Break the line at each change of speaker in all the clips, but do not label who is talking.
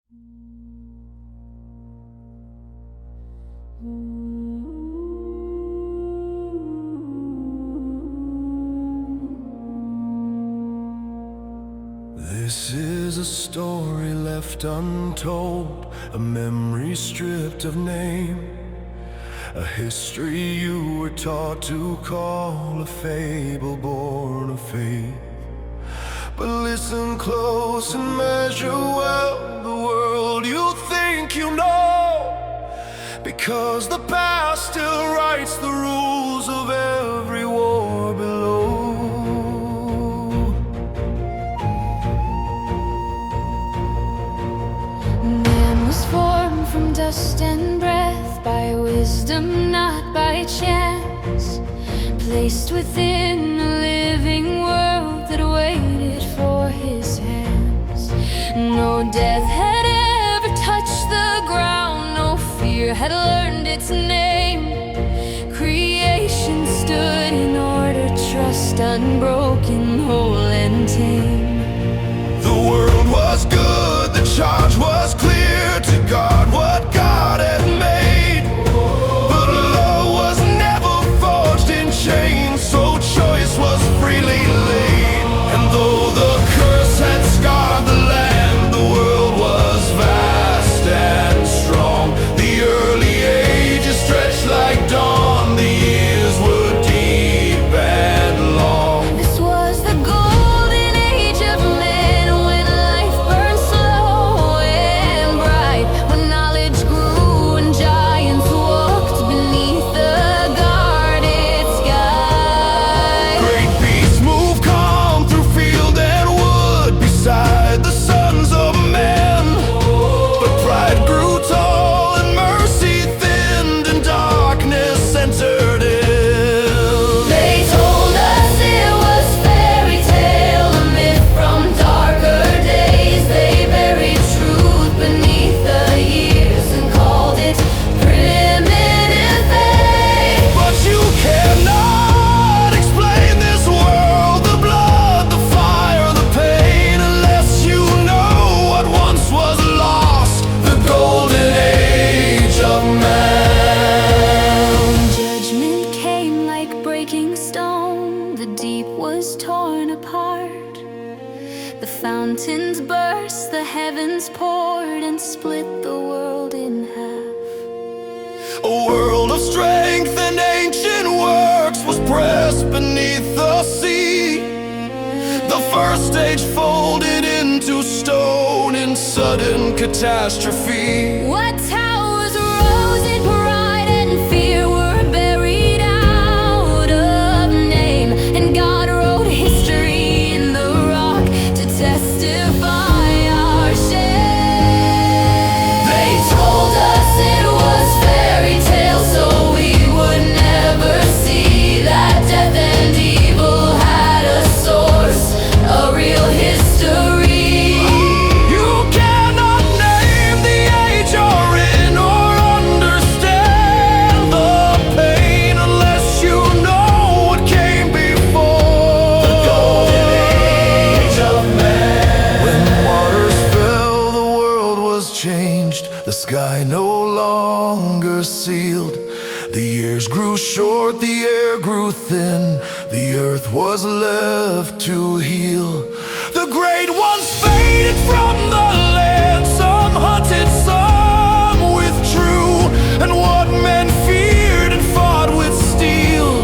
This is a story left untold, a memory stripped of name, a history you were taught to call a fable born of faith. But listen close and measure well the world you think you know, because the past still writes the rules of every war below.
Man was formed from dust and breath, by wisdom, not by chance, placed within a living world that waited for his hands. No death had ever touched the ground, no fear had learned its name. Creation stood in order, trust unbroken, whole and tame.
The world was good, the charge was clear, to guard what God had made. But love was never forged in chains, so choice was freely laid. And though the curse had scarred the land, the world was vast and strong. The early ages stretched like dawn, the years were deep and long.
This was the golden age of men, when life burned slow and bright, when knowledge grew and giants walked beneath the guarded sky.
Great beasts moved calm through field and wood, beside the sons of men. But pride grew tall and mercy thinned, and darkness entered in.
They told us it was fairy tale, a myth from darker days. They buried truth beneath the years and called it primitive faith.
But you cannot explain this world, the blood, the fire, the pain, unless you know what once was lost, the golden age of man.
Judgment came like breaking stone, the deep was torn apart. The fountains burst, the heavens poured, and split the world in half.
A world of strength and ancient works was pressed beneath the sea. The first stage folded into stone in sudden catastrophe.
What towers rose in pride and fear were buried out of name, and God wrote history in the rock to testify our shame. They told us it was fairy tale, so we would never see that death and evil had a source, a real history.
You cannot name the age you're in or understand the pain unless you know what came before. The golden age of man. When waters fell, the world was changed. The sky no longer sealed. The years grew short, the air grew thin. The earth was left to heal. The great ones faded from the land. Some hunted, some withdrew, and what men feared and fought with steel,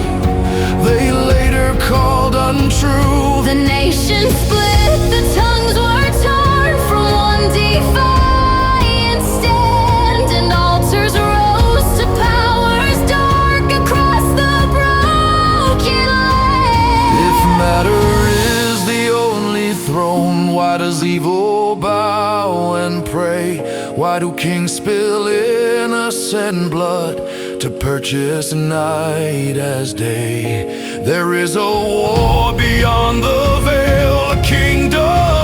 they later called untrue.
The nation split, the tongues were torn from one defiant stand, and altars rose to powers dark across the broken land.
If matter is the only throne, why does evil bow and pray? Why do kings spill innocent blood to purchase night as day? There is a war beyond the veil, a kingdom